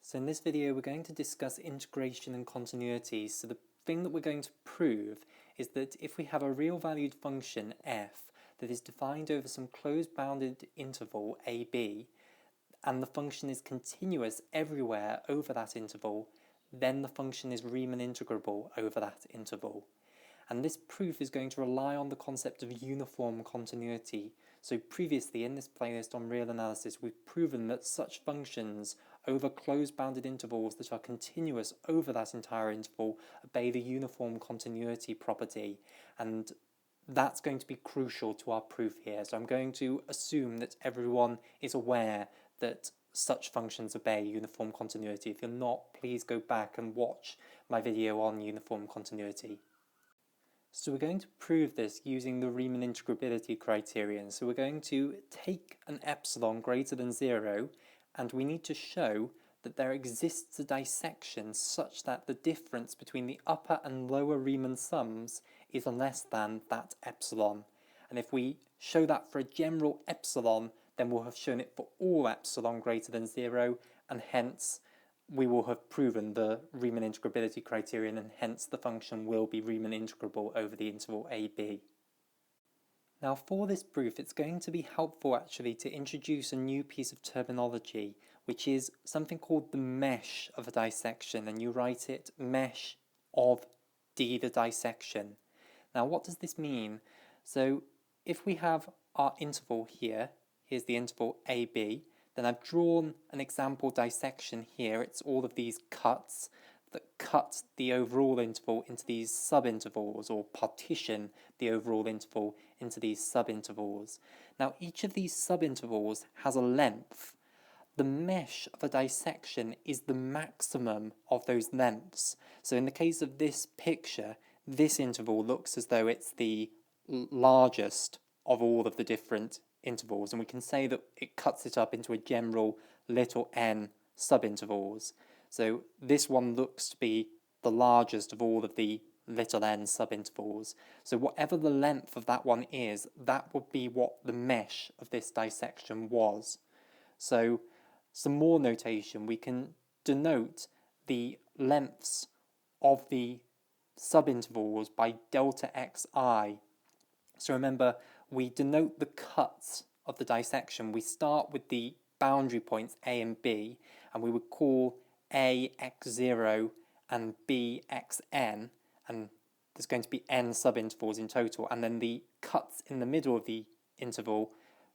So in this video we're going to discuss integration and continuity. So the thing that we're going to prove is that if we have a real valued function f that is defined over some closed bounded interval ab, and the function is continuous everywhere over that interval, then the function is Riemann integrable over that interval. And this proof is going to rely on the concept of uniform continuity. So previously in this playlist on real analysis, we've proven that such functions over closed bounded intervals that are continuous over that entire interval obey the uniform continuity property. And that's going to be crucial to our proof here. So I'm going to assume that everyone is aware that such functions obey uniform continuity. If you're not, please go back and watch my video on uniform continuity. So we're going to prove this using the Riemann integrability criterion. So we're going to take an epsilon greater than 0, and we need to show that there exists a dissection such that the difference between the upper and lower Riemann sums is less than that epsilon. And if we show that for a general epsilon, then we'll have shown it for all epsilon greater than 0, and hence we will have proven the Riemann integrability criterion, and hence the function will be Riemann integrable over the interval ab. Now for this proof, it's going to be helpful actually to introduce a new piece of terminology, which is something called the mesh of a dissection, and you write it mesh of d the dissection. Now what does this mean? So if we have our interval here, here's the interval ab, then I've drawn an example dissection here. It's all of these cuts that cut the overall interval into these subintervals, or partition the overall interval into these subintervals. Now each of these subintervals has a length. The mesh of a dissection is the maximum of those lengths. So in the case of this picture, this interval looks as though it's the largest of all of the different intervals, and we can say that it cuts it up into a general little n subintervals. So this one looks to be the largest of all of the little n subintervals. So whatever the length of that one is, that would be what the mesh of this dissection was. So some more notation, we can denote the lengths of the subintervals by delta xi. So remember, we denote the cuts of the dissection. We start with the boundary points a and b, and we would call a x0 and b xn, and there's going to be n subintervals in total, and then the cuts in the middle of the interval,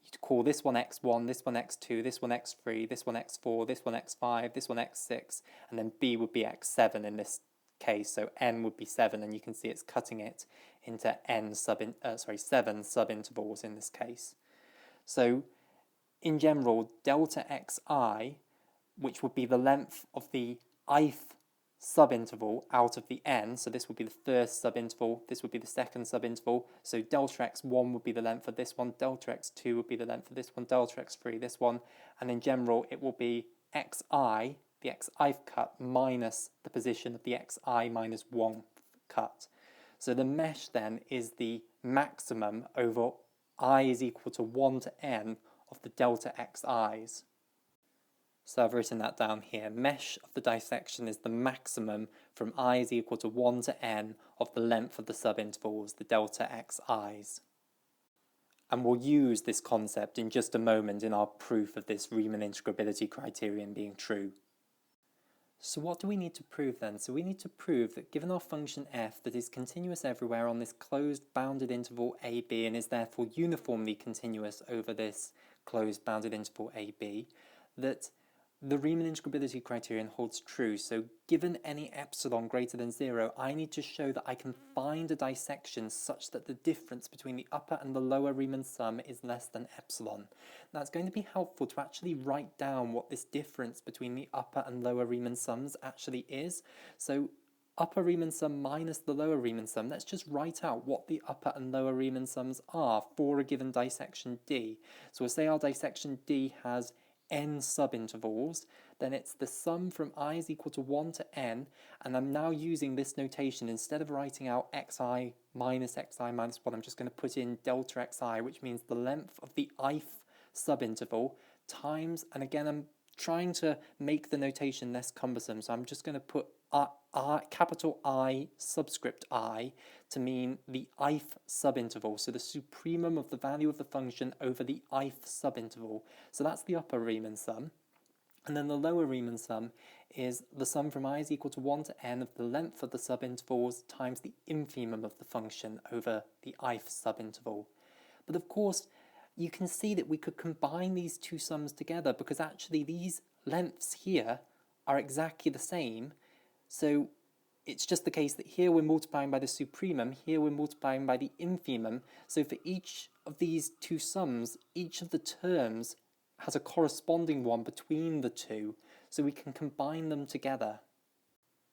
you'd call this one x1, this one x2, this one x3, this one x4, this one x5, this one x6, and then b would be x7 in this case, so n would be 7, and you can see it's cutting it into seven subintervals in this case. So in general, delta xi, which would be the length of the ith subinterval out of the n, so this would be the first subinterval, this would be the second subinterval, so delta x1 would be the length of this one, delta x2 would be the length of this one, delta x3 this one, and in general it will be xi, the xith cut, minus the position of the xi minus 1 cut. So the mesh then is the maximum over I is equal to 1 to n of the delta xi's. So I've written that down here. Mesh of the dissection is the maximum from I is equal to 1 to n of the length of the subintervals, the delta xi's. And we'll use this concept in just a moment in our proof of this Riemann integrability criterion being true. So what do we need to prove then? So we need to prove that given our function f that is continuous everywhere on this closed bounded interval ab and is therefore uniformly continuous over this closed bounded interval ab, that the Riemann integrability criterion holds true. So given any epsilon greater than 0, I need to show that I can find a dissection such that the difference between the upper and the lower Riemann sum is less than epsilon. Now it's going to be helpful to actually write down what this difference between the upper and lower Riemann sums actually is. So upper Riemann sum minus the lower Riemann sum, let's just write out what the upper and lower Riemann sums are for a given dissection D. So we'll say our dissection D has n subintervals, then it's the sum from I is equal to 1 to n, and I'm now using this notation. Instead of writing out xi minus 1, I'm just going to put in delta xi, which means the length of the ith subinterval times, and again I'm trying to make the notation less cumbersome, so I'm just going to put capital I subscript I to mean the ith subinterval, so the supremum of the value of the function over the ith subinterval. So that's the upper Riemann sum. And then the lower Riemann sum is the sum from I is equal to 1 to n of the length of the subintervals times the infimum of the function over the ith subinterval. But of course, you can see that we could combine these two sums together because actually these lengths here are exactly the same. So it's just the case that here we're multiplying by the supremum, here we're multiplying by the infimum. So for each of these two sums, each of the terms has a corresponding one between the two, so we can combine them together.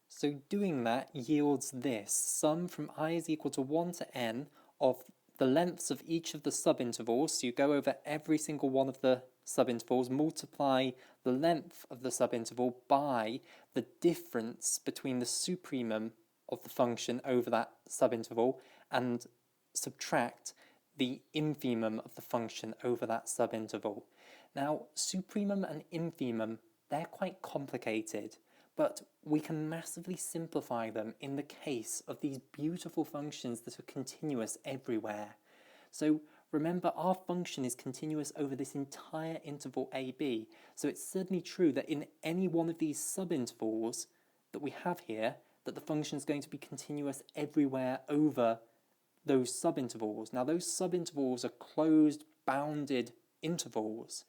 So doing that yields this sum from I is equal to 1 to n of the lengths of each of the subintervals. So you go over every single one of the subintervals, multiply the length of the subinterval by the difference between the supremum of the function over that subinterval and subtract the infimum of the function over that subinterval. Now, supremum and infimum, they're quite complicated, but we can massively simplify them in the case of these beautiful functions that are continuous everywhere. So remember, our function is continuous over this entire interval AB, so it's certainly true that in any one of these subintervals that we have here, that the function is going to be continuous everywhere over those subintervals. Now, those subintervals are closed, bounded intervals,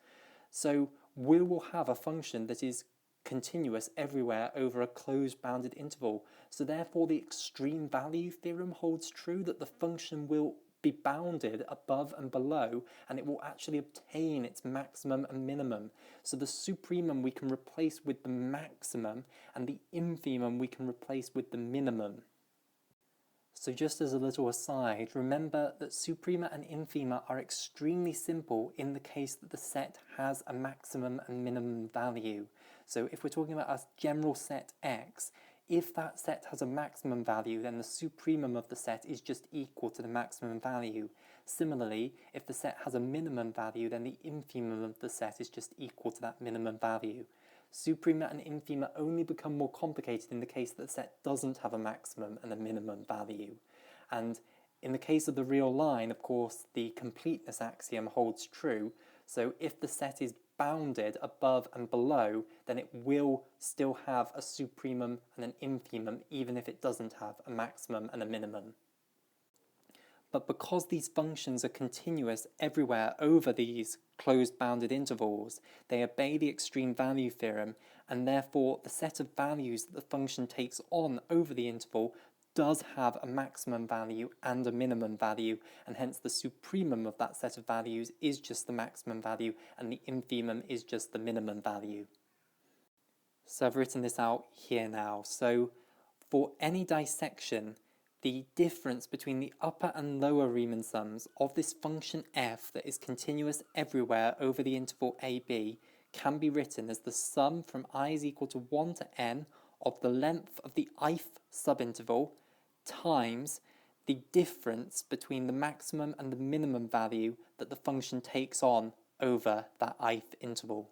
so we will have a function that is continuous everywhere over a closed bounded interval. So therefore the extreme value theorem holds true, that the function will be bounded above and below, and it will actually obtain its maximum and minimum. So the supremum we can replace with the maximum, and the infimum we can replace with the minimum. So just as a little aside, remember that suprema and infima are extremely simple in the case that the set has a maximum and minimum value. So if we're talking about a general set X, if that set has a maximum value, then the supremum of the set is just equal to the maximum value. Similarly, if the set has a minimum value, then the infimum of the set is just equal to that minimum value. Suprema and infima only become more complicated in the case that the set doesn't have a maximum and a minimum value. And in the case of the real line, of course, the completeness axiom holds true. So if the set is bounded above and below, then it will still have a supremum and an infimum, even if it doesn't have a maximum and a minimum. But because these functions are continuous everywhere over these closed bounded intervals, they obey the extreme value theorem, and therefore the set of values that the function takes on over the interval does have a maximum value and a minimum value, and hence the supremum of that set of values is just the maximum value and the infimum is just the minimum value. So I've written this out here now. So for any dissection, the difference between the upper and lower Riemann sums of this function f that is continuous everywhere over the interval ab can be written as the sum from I is equal to 1 to n of the length of the ith subinterval times the difference between the maximum and the minimum value that the function takes on over that ith interval.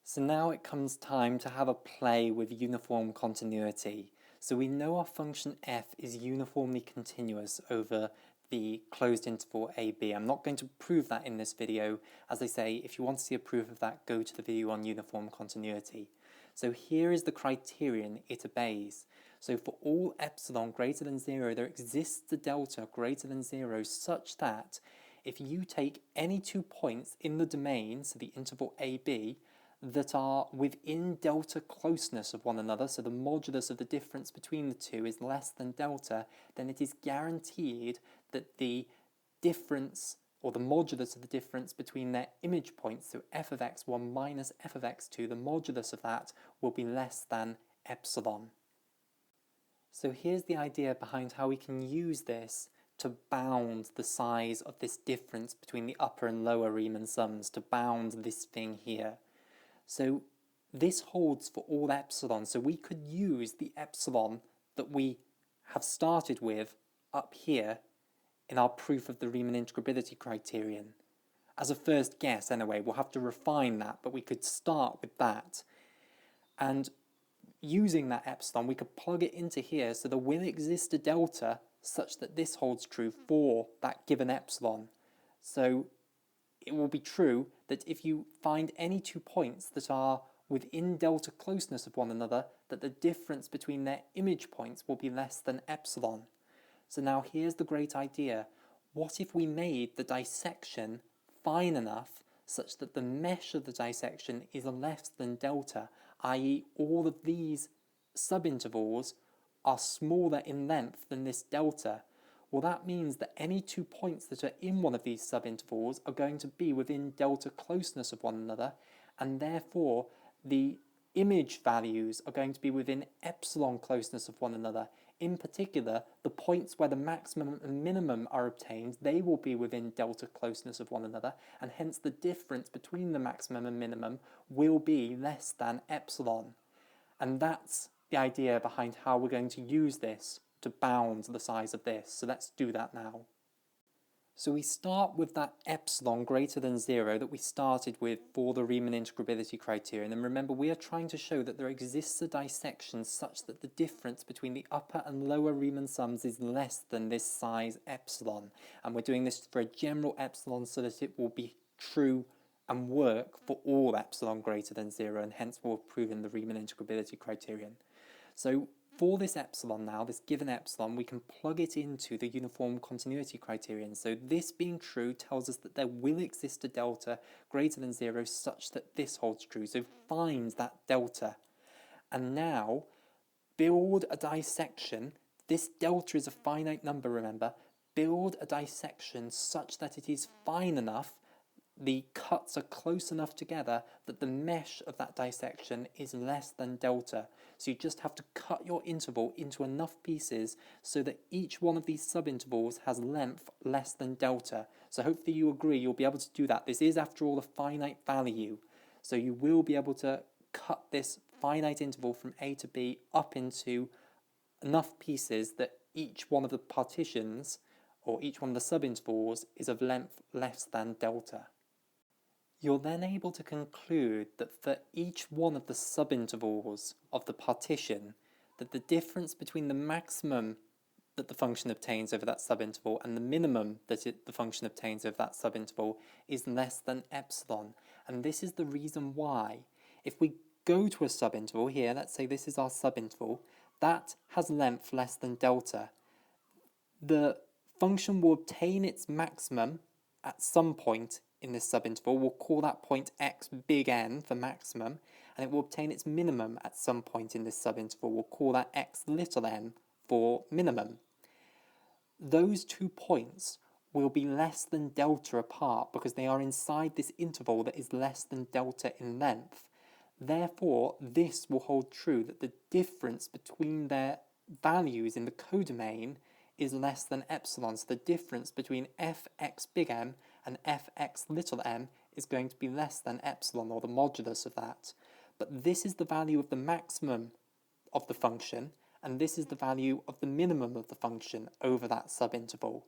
So now it comes time to have a play with uniform continuity. So we know our function f is uniformly continuous over the closed interval AB. I'm not going to prove that in this video. As I say, if you want to see a proof of that, go to the video on uniform continuity. So here is the criterion it obeys. So for all epsilon greater than 0, there exists a delta greater than 0 such that if you take any 2 points in the domain, so the interval AB, that are within delta closeness of one another, so the modulus of the difference between the two is less than delta, then it is guaranteed that the difference, or the modulus of the difference between their image points, so f of x1 minus f of x2, the modulus of that will be less than epsilon. So here's the idea behind how we can use this to bound the size of this difference between the upper and lower Riemann sums, to bound this thing here. So this holds for all epsilon, so we could use the epsilon that we have started with up here in our proof of the Riemann integrability criterion. as a first guess anyway. We'll have to refine that, but we could start with that. And using that epsilon, we could plug it into here, so there will exist a delta such that this holds true for that given epsilon. So it will be true that if you find any 2 points that are within delta closeness of one another, that the difference between their image points will be less than epsilon. So now here's the great idea. What if we made the dissection fine enough such that the mesh of the dissection is less than delta, i.e. all of these subintervals are smaller in length than this delta? Well, that means that any 2 points that are in one of these subintervals are going to be within delta closeness of one another, and therefore the image values are going to be within epsilon closeness of one another. In particular, the points where the maximum and minimum are obtained, they will be within delta closeness of one another, and hence the difference between the maximum and minimum will be less than epsilon. And that's the idea behind how we're going to use this to bound the size of this. So let's do that now. So we start with that epsilon greater than 0 that we started with for the Riemann integrability criterion. And remember, we are trying to show that there exists a dissection such that the difference between the upper and lower Riemann sums is less than this size epsilon. And we're doing this for a general epsilon so that it will be true and work for all epsilon greater than 0, and hence we'll have proven the Riemann integrability criterion. So for this epsilon now, this given epsilon, we can plug it into the uniform continuity criterion. So this being true tells us that there will exist a delta greater than 0 such that this holds true. So find that delta. And now build a dissection. This delta is a finite number, remember. Build a dissection such that it is fine enough, the cuts are close enough together that the mesh of that dissection is less than delta. So you just have to cut your interval into enough pieces so that each one of these subintervals has length less than delta. So hopefully you agree you'll be able to do that. This is, after all, a finite value. So you will be able to cut this finite interval from A to B up into enough pieces that each one of the partitions, or each one of the subintervals, is of length less than delta. You're then able to conclude that for each one of the subintervals of the partition, that the difference between the maximum that the function obtains over that subinterval and the minimum that the function obtains over that subinterval is less than epsilon. And this is the reason why, if we go to a subinterval here, let's say this is our subinterval, that has length less than delta, the function will obtain its maximum at some point in this subinterval. We'll call that point x big N for maximum, and it will obtain its minimum at some point in this subinterval. We'll call that x little n for minimum. Those 2 points will be less than delta apart because they are inside this interval that is less than delta in length. Therefore, this will hold true that the difference between their values in the codomain is less than epsilon. So the difference between fx big M and fx little m is going to be less than epsilon, or the modulus of that. But this is the value of the maximum of the function, and this is the value of the minimum of the function over that subinterval.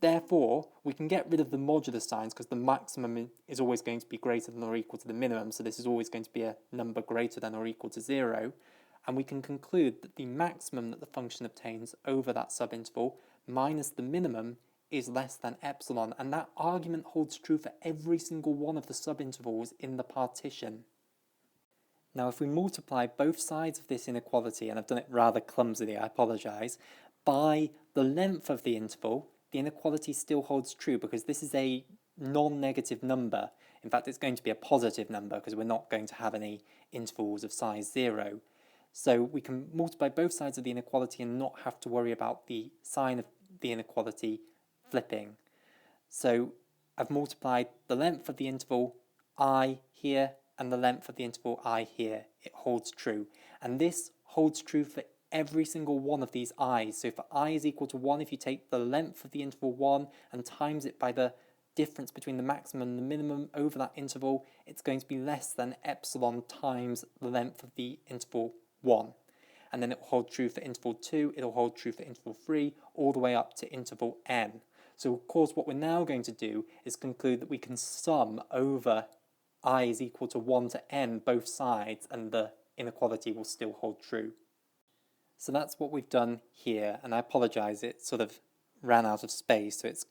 Therefore, we can get rid of the modulus signs because the maximum is always going to be greater than or equal to the minimum, so this is always going to be a number greater than or equal to 0. And we can conclude that the maximum that the function obtains over that subinterval minus the minimum is less than epsilon. And that argument holds true for every single one of the subintervals in the partition. Now, if we multiply both sides of this inequality, and I've done it rather clumsily, I apologise, by the length of the interval, the inequality still holds true because this is a non-negative number. In fact, it's going to be a positive number because we're not going to have any intervals of size 0. So we can multiply both sides of the inequality and not have to worry about the sign of the inequality flipping. So I've multiplied the length of the interval I here and the length of the interval I here. It holds true. And this holds true for every single one of these i's. So for I is equal to 1, if you take the length of the interval 1 and times it by the difference between the maximum and the minimum over that interval, it's going to be less than epsilon times the length of the interval 1. And then it will hold true for interval 2, it will hold true for interval 3, all the way up to interval n. So of course what we're now going to do is conclude that we can sum over I is equal to 1 to n both sides, and the inequality will still hold true. So that's what we've done here, and I apologise, it sort of ran out of space, so it's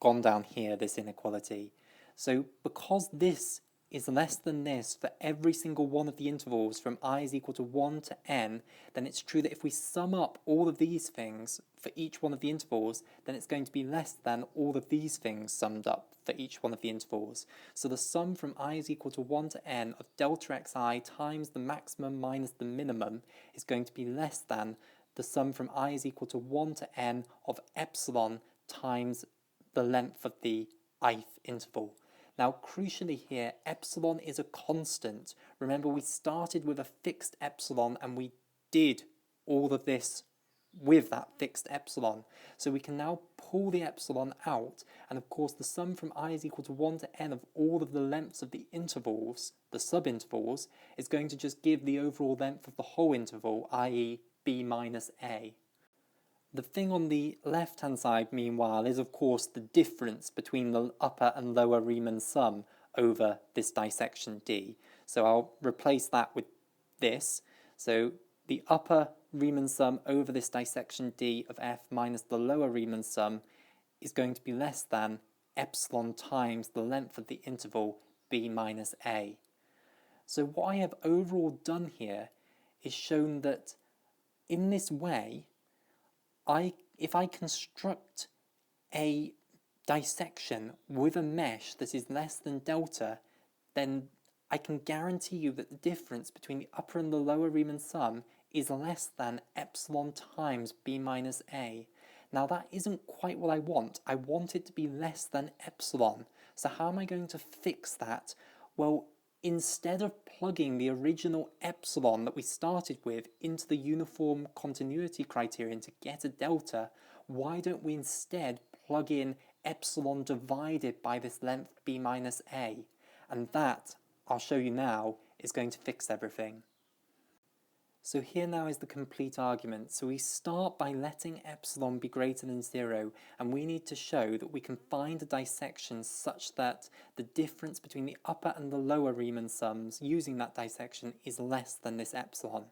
gone down here, this inequality. So because this is less than this for every single one of the intervals from I is equal to 1 to n, then it's true that if we sum up all of these things for each one of the intervals, then it's going to be less than all of these things summed up for each one of the intervals. So the sum from I is equal to 1 to n of delta xi times the maximum minus the minimum is going to be less than the sum from I is equal to 1 to n of epsilon times the length of the ith interval. Now, crucially here, epsilon is a constant. Remember, we started with a fixed epsilon and we did all of this with that fixed epsilon. So we can now pull the epsilon out, and of course the sum from I is equal to 1 to n of all of the lengths of the intervals, the subintervals, is going to just give the overall length of the whole interval, i.e. b minus a. The thing on the left-hand side, meanwhile, is of course the difference between the upper and lower Riemann sum over this dissection D. So I'll replace that with this. So the upper Riemann sum over this dissection D of f minus the lower Riemann sum is going to be less than epsilon times the length of the interval b minus a. So what I have overall done here is shown that in this way, if I construct a dissection with a mesh that is less than delta, then I can guarantee you that the difference between the upper and the lower Riemann sum is less than epsilon times b minus a. Now that isn't quite what I want. I want it to be less than epsilon. So how am I going to fix that? Well, instead of plugging the original epsilon that we started with into the uniform continuity criterion to get a delta, why don't we instead plug in epsilon divided by this length b minus a? And that, I'll show you now, is going to fix everything. So here now is the complete argument. So we start by letting epsilon be greater than 0, and we need to show that we can find a dissection such that the difference between the upper and the lower Riemann sums using that dissection is less than this epsilon.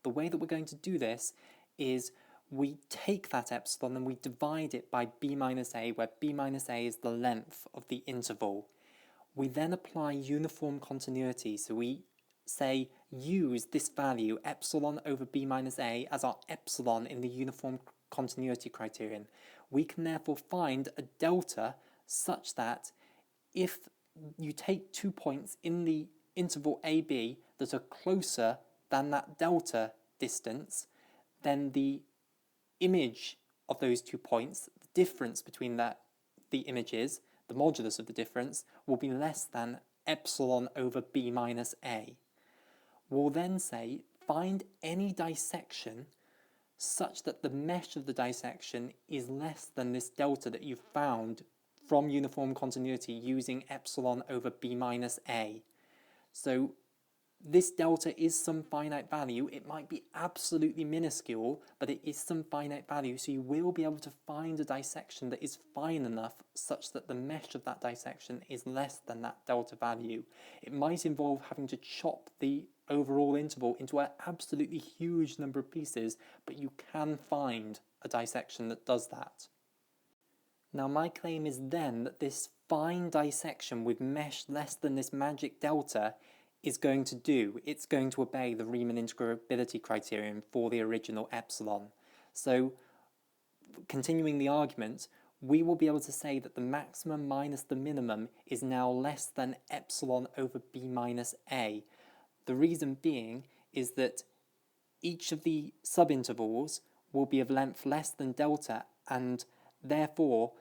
The way that we're going to do this is we take that epsilon and we divide it by b minus a, where b minus a is the length of the interval. We then apply uniform continuity, so we say use this value, epsilon over b minus a, as our epsilon in the uniform continuity criterion. We can therefore find a delta such that if you take 2 points in the interval AB that are closer than that delta distance, then the image of those 2 points, the difference between the images, the modulus of the difference, will be less than epsilon over b minus a. We'll then say, find any dissection such that the mesh of the dissection is less than this delta that you've found from uniform continuity using epsilon over b minus a. So this delta is some finite value. It might be absolutely minuscule, but it is some finite value, so you will be able to find a dissection that is fine enough such that the mesh of that dissection is less than that delta value. It might involve having to chop the overall interval into an absolutely huge number of pieces, but you can find a dissection that does that. Now my claim is then that this fine dissection with mesh less than this magic delta is going to obey the Riemann integrability criterion for the original epsilon. So, continuing the argument, we will be able to say that the maximum minus the minimum is now less than epsilon over b minus a. The reason being is that each of the subintervals will be of length less than delta, and therefore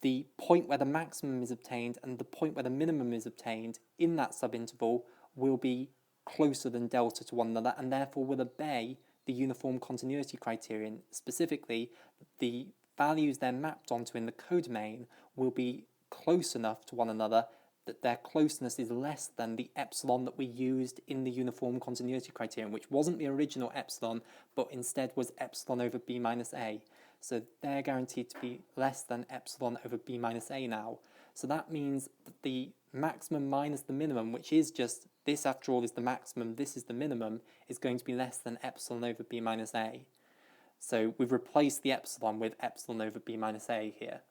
the point where the maximum is obtained and the point where the minimum is obtained in that subinterval will be closer than delta to one another, and therefore will obey the uniform continuity criterion. Specifically, the values they're mapped onto in the codomain will be close enough to one another that their closeness is less than the epsilon that we used in the uniform continuity criterion, which wasn't the original epsilon, but instead was epsilon over b minus a. So they're guaranteed to be less than epsilon over b minus a now. So that means that the maximum minus the minimum, which is just this after all is the maximum, this is the minimum, is going to be less than epsilon over b minus a. So we've replaced the epsilon with epsilon over b minus a here.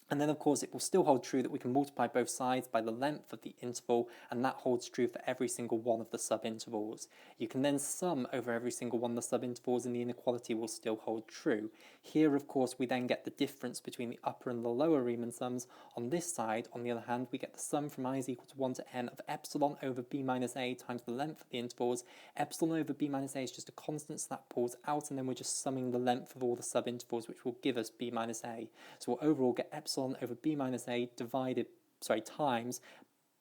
And then, of course, it will still hold true that we can multiply both sides by the length of the interval, and that holds true for every single one of the subintervals. You can then sum over every single one of the subintervals, and the inequality will still hold true. Here, of course, we then get the difference between the upper and the lower Riemann sums. On this side, on the other hand, we get the sum from I is equal to 1 to n of epsilon over b minus a times the length of the intervals. Epsilon over b minus a is just a constant, so that pulls out, and then we're just summing the length of all the subintervals, which will give us b minus a. So we'll overall get epsilon over b minus a times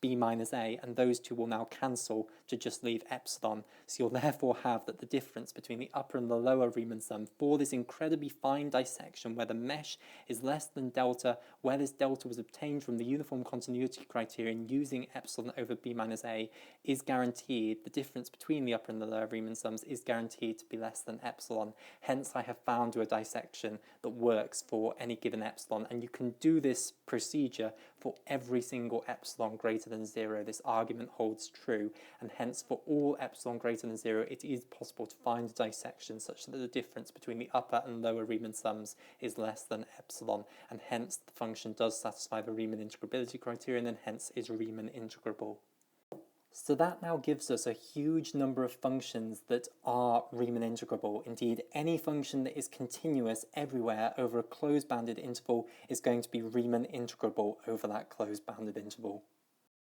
b minus a, and those two will now cancel to just leave epsilon. So you'll therefore have that the difference between the upper and the lower Riemann sum for this incredibly fine dissection where the mesh is less than delta, where this delta was obtained from the uniform continuity criterion using epsilon over b minus a, is guaranteed. The difference between the upper and the lower Riemann sums is guaranteed to be less than epsilon. Hence I have found you a dissection that works for any given epsilon, and you can do this procedure for every single epsilon greater than 0. This argument holds true, and hence for all epsilon greater than 0 it is possible to find a dissection such that the difference between the upper and lower Riemann sums is less than epsilon, and hence the function does satisfy the Riemann integrability criterion and hence is Riemann integrable. So that now gives us a huge number of functions that are Riemann integrable. Indeed, any function that is continuous everywhere over a closed bounded interval is going to be Riemann integrable over that closed bounded interval.